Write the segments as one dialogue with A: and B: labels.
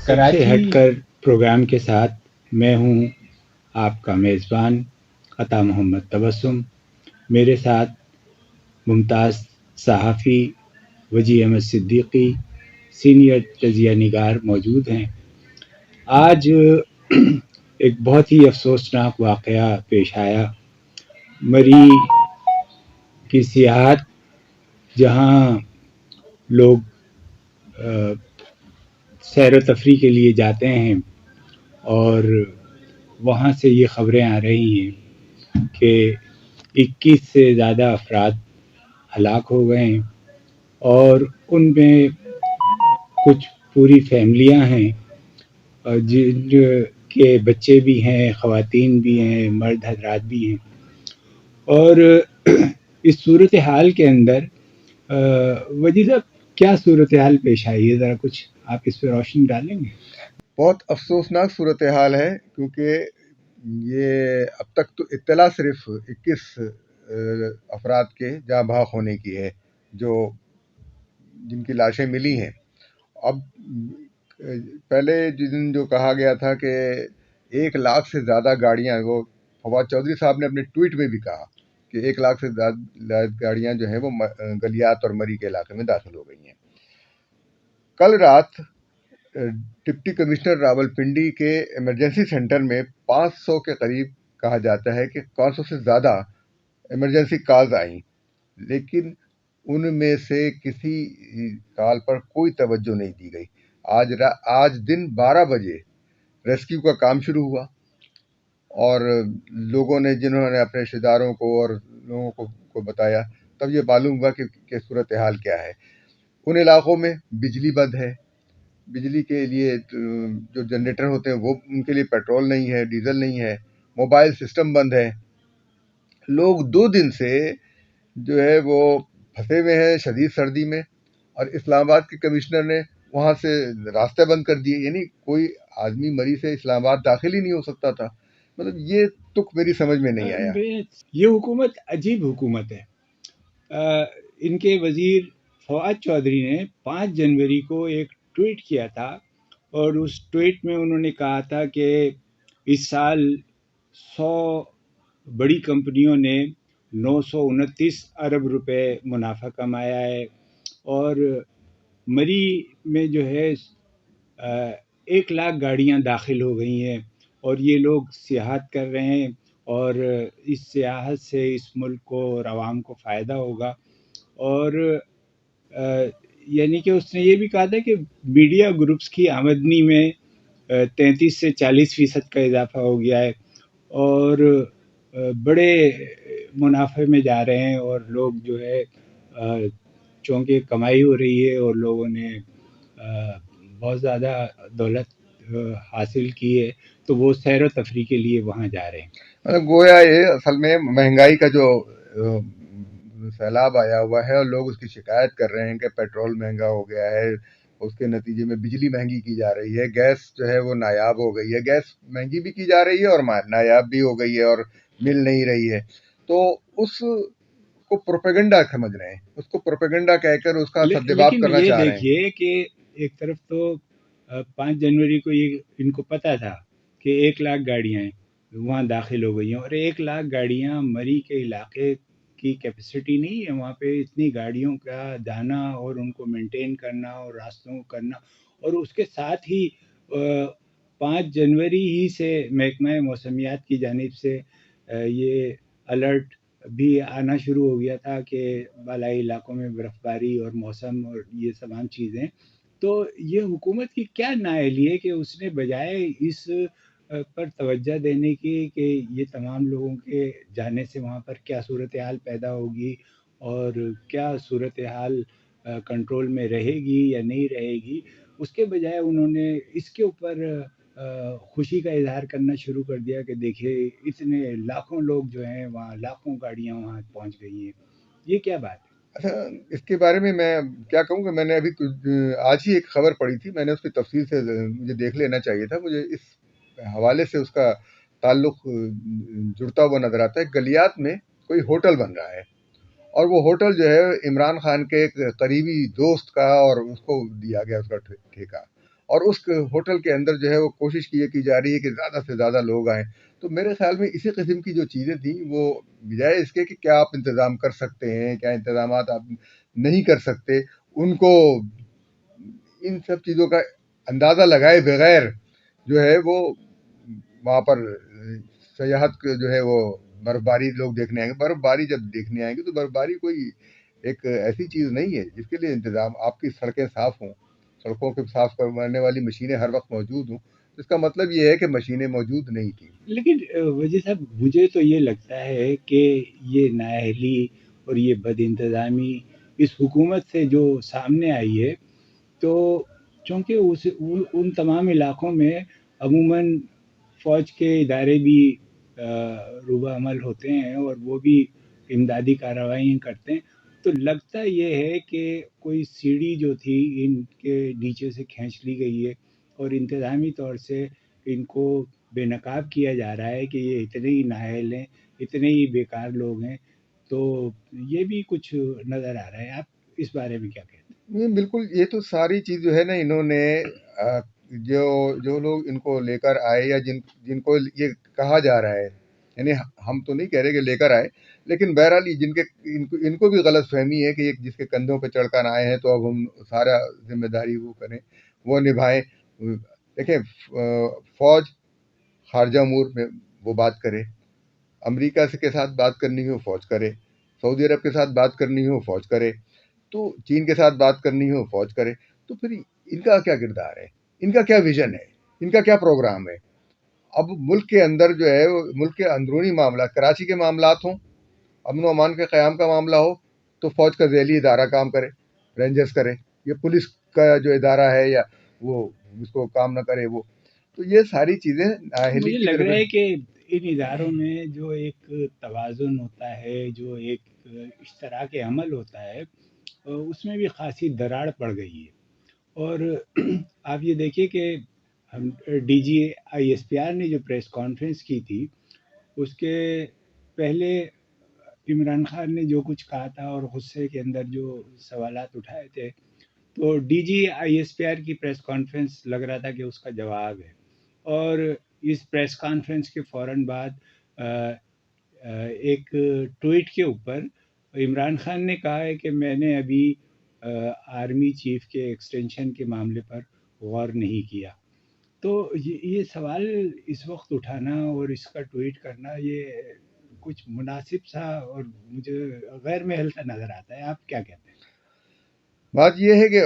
A: سے ہٹ کر پروگرام کے ساتھ میں ہوں آپ کا میزبان عطا محمد تبسم. میرے ساتھ ممتاز صحافی وجی احمد صدیقی سینئر تجزیہ نگار موجود ہیں. آج ایک بہت ہی افسوسناک واقعہ پیش آیا. مری کی سیاحت جہاں لوگ سیر و تفریح کے لیے جاتے ہیں اور وہاں سے یہ خبریں آ رہی ہیں کہ 21 سے زیادہ افراد ہلاک ہو گئے ہیں اور ان میں کچھ پوری فیملیاں ہیں جن کے بچے بھی ہیں، خواتین بھی ہیں، مرد حضرات بھی ہیں. اور اس صورتحال کے اندر وجی صاحب کیا صورتحال پیش آئی ہے، ذرا کچھ آپ اس پہ روشنی ڈالیں گے؟
B: بہت افسوسناک صورتحال ہے، کیونکہ یہ اب تک تو اطلاع صرف 21 افراد کے جاں بحق ہونے کی ہے جن کی لاشیں ملی ہیں. اب پہلے جس دن جو کہا گیا تھا کہ 1 لاکھ سے زیادہ گاڑیاں، وہ فواد چودھری صاحب نے اپنے ٹویٹ میں بھی کہا کہ 1 لاکھ سے زیادہ گاڑیاں جو ہیں وہ گلیات اور مری کے علاقے میں داخل ہو گئی ہیں. کل رات ڈپٹی کمشنر راولپنڈی کے ایمرجنسی سینٹر میں 500 کے قریب کہا جاتا ہے کہ 500 سے زیادہ ایمرجنسی کالز آئیں، لیکن ان میں سے کسی کال پر کوئی توجہ نہیں دی گئی. آج دن 12 بجے ریسکیو کا کام شروع ہوا اور لوگوں نے، جنہوں نے اپنے رشتہ داروں کو اور لوگوں کو بتایا، تب یہ معلوم ہوا کہ صورتحال کیا ہے. ان علاقوں میں بجلی بند ہے، بجلی کے لیے جو جنریٹر ہوتے ہیں وہ ان کے لیے پیٹرول نہیں ہے، ڈیزل نہیں ہے، موبائل سسٹم بند ہے. لوگ 2 دن سے جو ہے وہ پھنسے ہوئے ہیں شدید سردی میں، اور اسلام آباد کے کمشنر نے وہاں سے راستے بند کر دیے. یعنی کوئی آدمی مری سے اسلام آباد داخل ہی نہیں ہو سکتا تھا. مطلب یہ تک میری سمجھ میں نہیں آیا.
A: یہ حکومت عجیب حکومت ہے. ان کے وزیر فواد چودھری نے 5 جنوری کو ایک ٹویٹ کیا تھا اور اس ٹویٹ میں انہوں نے کہا تھا کہ اس سال 100 بڑی کمپنیوں نے 929 ارب روپے منافع کمایا ہے اور مری میں جو ہے 1 لاکھ گاڑیاں داخل ہو گئی ہیں اور یہ لوگ سیاحت کر رہے ہیں اور اس سیاحت سے اس ملک کو اور عوام کو فائدہ ہوگا. اور یعنی کہ اس نے یہ بھی کہا تھا کہ میڈیا گروپس کی آمدنی میں 33 سے 40% کا اضافہ ہو گیا ہے اور بڑے منافع میں جا رہے ہیں اور لوگ جو ہے چونکہ کمائی ہو رہی ہے اور لوگوں نے بہت زیادہ دولت حاصل کی ہے تو وہ سیر و تفریح کے لیے وہاں جا رہے ہیں.
B: گویا یہ اصل میں مہنگائی کا جو سیلاب آیا ہوا ہے اور لوگ اس کی شکایت کر رہے ہیں کہ پیٹرول مہنگا ہو گیا ہے، اس کے نتیجے میں بجلی مہنگی کی جا رہی ہے، گیس جو ہے وہ نایاب ہو گئی ہے، گیس مہنگی بھی کی جا رہی ہے اور نایاب بھی ہو گئی ہے اور مل نہیں رہی ہے. تو اس کو پروپیگنڈا سمجھ رہے ہیں، اس کو پروپیگنڈا کہہ کر اس کا سدباب کرنا چاہ رہے ہیں.
A: لیکن یہ دیکھیے کہ ایک طرف تو 5 جنوری کو یہ ان کو پتا تھا کہ 1 لاکھ گاڑیاں وہاں داخل ہو گئی ہیں اور 1 لاکھ گاڑیاں مری کے علاقے کی کیپیسٹی نہیں ہے. وہاں پہ اتنی گاڑیوں کا جانا اور ان کو مینٹین کرنا اور راستوں کو کرنا، اور اس کے ساتھ ہی 5 جنوری ہی سے محکمہ موسمیات کی جانب سے یہ الرٹ بھی آنا شروع ہو گیا تھا کہ بالائی علاقوں میں برف باری اور موسم اور یہ تمام چیزیں. تو یہ حکومت کی کیا نااہلی ہے کہ اس نے بجائے اس پر توجہ دینے کی کہ یہ تمام لوگوں کے جانے سے وہاں پر کیا صورتحال پیدا ہوگی اور کیا صورتحال کنٹرول میں رہے گی یا نہیں رہے گی، اس کے بجائے انہوں نے اس کے اوپر خوشی کا اظہار کرنا شروع کر دیا کہ دیکھیے اتنے لاکھوں لوگ جو ہیں وہاں، لاکھوں گاڑیاں وہاں پہنچ گئی ہیں. یہ کیا بات ہے؟
B: اچھا، اس کے بارے میں کیا کہوں کہ میں نے ابھی آج ہی ایک خبر پڑھی تھی، میں نے اس کی تفصیل سے مجھے دیکھ لینا چاہیے تھا، مجھے اس حوالے سے اس کا تعلق جڑتا ہوا نظر آتا ہے. گلیات میں کوئی ہوٹل بن رہا ہے اور وہ ہوٹل جو ہے عمران خان کے ایک قریبی دوست کا اور اس کو دیا گیا اس کا ٹھیکہ. اور اس ہوٹل کے اندر جو ہے وہ کوشش کی جا رہی ہے کہ زیادہ سے زیادہ لوگ آئیں. تو میرے خیال میں اسی قسم کی جو چیزیں تھیں وہ بجائے اس کے کہ کیا آپ انتظام کر سکتے ہیں، کیا انتظامات آپ نہیں کر سکتے، ان کو ان سب چیزوں کا اندازہ لگائے بغیر جو ہے وہ وہاں پر سیاحت جو ہے وہ برف باری لوگ دیکھنے آئیں گے. برف باری جب دیکھنے آئیں گے تو برف باری کوئی ایک ایسی چیز نہیں ہے جس کے لیے انتظام آپ کی سڑکیں صاف ہوں، سڑکوں کے صاف کرنے والی مشینیں ہر وقت موجود ہوں. اس کا مطلب یہ ہے کہ مشینیں موجود نہیں تھیں.
A: لیکن وجہ صاحب مجھے تو یہ لگتا ہے کہ یہ نااہلی اور یہ بد انتظامی اس حکومت سے جو سامنے آئی ہے، تو چونکہ ان تمام علاقوں میں عموماً فوج کے ادارے بھی روبہ عمل ہوتے ہیں اور وہ بھی امدادی کارروائیاں کرتے ہیں، تو لگتا یہ ہے کہ کوئی سیڑھی جو تھی ان کے نیچے سے کھینچ لی گئی ہے اور انتظامی طور سے ان کو بے نقاب کیا جا رہا ہے کہ یہ اتنے ہی نااہل ہیں، اتنے ہی بیکار لوگ ہیں. تو یہ بھی کچھ نظر آ رہا ہے. آپ اس بارے میں کیا کہتے
B: نہیں، بالکل یہ تو ساری چیز جو ہے نا انہوں نے جو جو لوگ ان کو لے کر آئے یا جن کو یہ کہا جا رہا ہے، یعنی ہم تو نہیں کہہ رہے کہ لے کر آئے، لیکن بہرحال ان کو بھی غلط فہمی ہے کہ یہ جس کے کندھوں پہ چڑھ کر آئے ہیں تو اب ہم سارا ذمہ داری وہ کریں، وہ نبھائیں. دیکھیں فوج خارجہ امور میں وہ بات کرے، امریکہ کے ساتھ بات کرنی ہو فوج کرے، سعودی عرب کے ساتھ بات کرنی ہو فوج کرے، تو چین کے ساتھ بات کرنی ہو فوج کرے. تو پھر ان کا کیا کردار ہے، ان کا کیا ویژن ہے، ان کا کیا پروگرام ہے؟ اب ملک کے اندر جو ہے ملک کے اندرونی معاملات، کراچی کے معاملات ہوں، امن و امان کے قیام کا معاملہ ہو تو فوج کا ذیلی ادارہ کام کرے، رینجرز کرے، یا پولیس کا جو ادارہ ہے یا وہ اس کو کام نہ کرے وہ. تو یہ ساری چیزیں
A: ہیں؟
B: نااہلی
A: مجھے
B: کی
A: لگ
B: طرف.
A: رہا ہے کہ ان اداروں میں جو ایک توازن ہوتا ہے، جو ایک اشتراک عمل ہوتا ہے، اس میں بھی خاصی دراڑ پڑ گئی ہے. اور آپ یہ دیکھیے کہ ہم D G I S P R نے جو پریس کانفرنس کی تھی، اس کے پہلے عمران خان نے جو کچھ کہا تھا اور غصے کے اندر جو سوالات اٹھائے تھے، تو D G I S P R کی پریس کانفرنس لگ رہا تھا کہ اس کا جواب ہے. اور اس پریس کانفرنس کے فوراً بعد ایک ٹویٹ کے اوپر عمران خان نے کہا ہے کہ میں نے ابھی آرمی چیف کے ایکسٹینشن کے معاملے پر غور نہیں کیا. تو یہ سوال اس وقت اٹھانا اور اس کا ٹویٹ کرنا، یہ کچھ مناسب سا اور مجھے غیر محل سا نظر آتا ہے. آپ کیا کہتے ہیں؟
B: بات یہ ہے کہ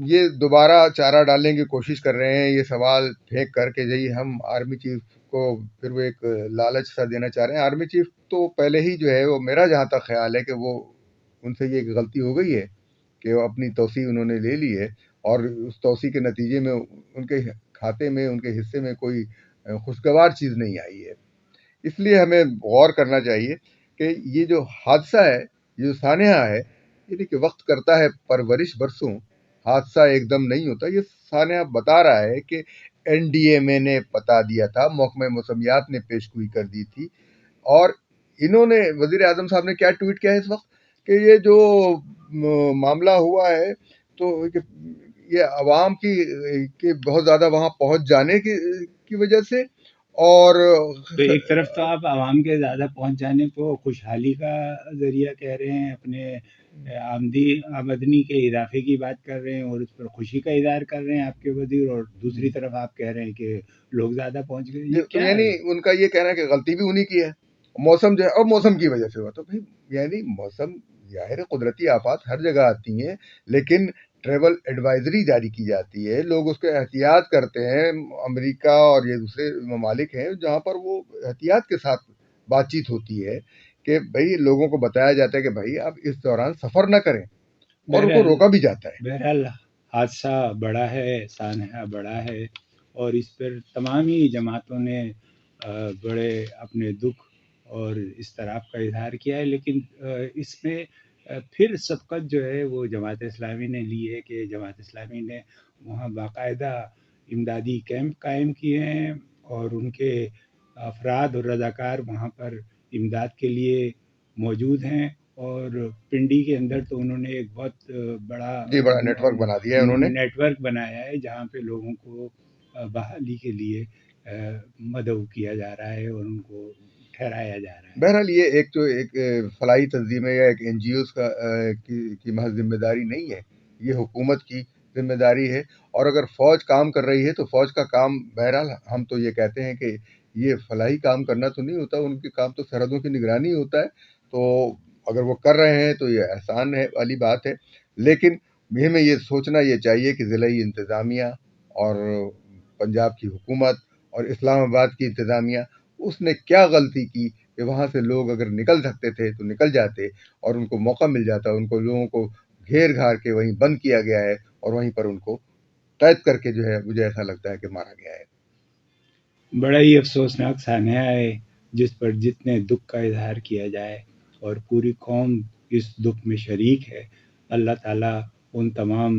B: یہ دوبارہ چارہ ڈالنے کی کوشش کر رہے ہیں، یہ سوال پھینک کر کے جی ہم آرمی چیف کو پھر وہ ایک لالچ سا دینا چاہ رہے ہیں. آرمی چیف تو پہلے ہی جو ہے وہ میرا جہاں تک خیال ہے کہ وہ ان سے یہ غلطی ہو گئی ہے کہ وہ اپنی توسیع انہوں نے لے لی ہے، اور اس توسیع کے نتیجے میں ان کے کھاتے میں، ان کے حصے میں کوئی خوشگوار چیز نہیں آئی ہے. اس لیے ہمیں غور کرنا چاہیے کہ یہ جو حادثہ ہے، یہ جو سانحہ ہے، یہ دیکھیے وقت کرتا ہے پرورش برسوں، حادثہ ایک دم نہیں ہوتا. یہ سانحہ بتا رہا ہے کہ این ڈی اے میں نے بتا دیا تھا، محکمہ موسمیات نے پیشگوئی کر دی تھی، اور انہوں نے وزیر اعظم صاحب نے کیا ٹویٹ کیا ہے اس وقت کہ یہ جو معاملہ ہوا ہے تو یہ عوام کی بہت زیادہ وہاں پہنچ جانے کی وجہ سے، اور
A: تو ایک طرف تو آپ عوام کے زیادہ پہنچ جانے کو خوشحالی کا ذریعہ کہہ رہے ہیں، اپنے آمدنی کے اضافے کی بات کر رہے ہیں اور اس پر خوشی کا اظہار کر رہے ہیں آپ کے وزیر، اور دوسری طرف آپ کہہ رہے ہیں کہ لوگ زیادہ پہنچ گئے. یہ
B: تو
A: کیا
B: یعنی
A: ہے؟
B: ان کا یہ کہنا ہے کہ غلطی بھی انہی کی ہے، موسم جو ہے اور موسم کی وجہ سے ہوا. تو بھائی یعنی موسم ظاہر ہے قدرتی آفات ہر جگہ آتی ہیں، لیکن ٹریول ایڈوائزری جاری کی جاتی ہے، لوگ اس کے احتیاط کرتے ہیں. امریکہ اور یہ دوسرے ممالک ہیں جہاں پر وہ احتیاط کے ساتھ بات چیت ہوتی ہے کہ بھائی لوگوں کو بتایا جاتا ہے کہ بھائی آپ اس دوران سفر نہ کریں، اور ان کو
A: بہرحال
B: روکا بھی جاتا ہے.
A: بہرحال حادثہ بڑا ہے، سانحہ بڑا ہے، اور اس پر تمام ہی جماعتوں نے بڑے اپنے دکھ اور اضطراب کا اظہار کیا ہے. لیکن اس میں پھر سبقت جو ہے وہ جماعت اسلامی نے لی ہے کہ جماعت اسلامی نے وہاں باقاعدہ امدادی کیمپ قائم کیے ہیں، اور ان کے افراد اور رضاکار وہاں پر امداد کے لیے موجود ہیں. اور پنڈی کے اندر تو انہوں نے ایک بہت بڑا
B: جی بڑا نیٹ ورک بنا دیا ہے انہوں نے.
A: نیٹ ورک بنایا ہے جہاں پہ لوگوں کو بحالی کے لیے مدعو کیا جا رہا ہے اور ان کو ٹھہرایا جا رہا ہے.
B: بہرحال یہ ایک تو ایک فلاحی تنظیم ہے یا ایک این جی اوز کی محض ذمہ داری نہیں ہے، یہ حکومت کی ذمہ داری ہے. اور اگر فوج کام کر رہی ہے تو فوج کا کام، بہرحال ہم تو یہ کہتے ہیں کہ یہ فلاحی کام کرنا تو نہیں ہوتا، ان کے کام تو سرحدوں کی نگرانی ہوتا ہے. تو اگر وہ کر رہے ہیں تو یہ احسان ہے والی بات ہے. لیکن ہمیں یہ سوچنا یہ چاہیے کہ ضلعی انتظامیہ اور پنجاب کی حکومت اور اسلام آباد کی انتظامیہ، اس نے کیا غلطی کی کہ وہاں سے لوگ اگر نکل سکتے تھے تو نکل جاتے اور ان کو موقع مل جاتا، ان کو لوگوں کو گھیر گھار کے وہیں بند کیا گیا ہے اور وہیں پر ان کو قید کر کے جو ہے مجھے ایسا لگتا ہے کہ مارا گیا ہے.
A: بڑا ہی افسوسناک سانحہ ہے جس پر جتنے دکھ کا اظہار کیا جائے اور پوری قوم اس دکھ میں شریک ہے. اللہ تعالیٰ ان تمام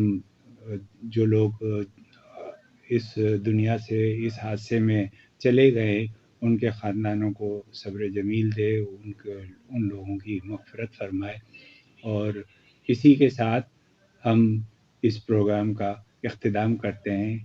A: جو لوگ اس دنیا سے اس حادثے میں چلے گئے ان کے خاندانوں کو صبر جمیل دے، ان لوگوں کی مغفرت فرمائے. اور اسی کے ساتھ ہم اس پروگرام کا اختتام کرتے ہیں.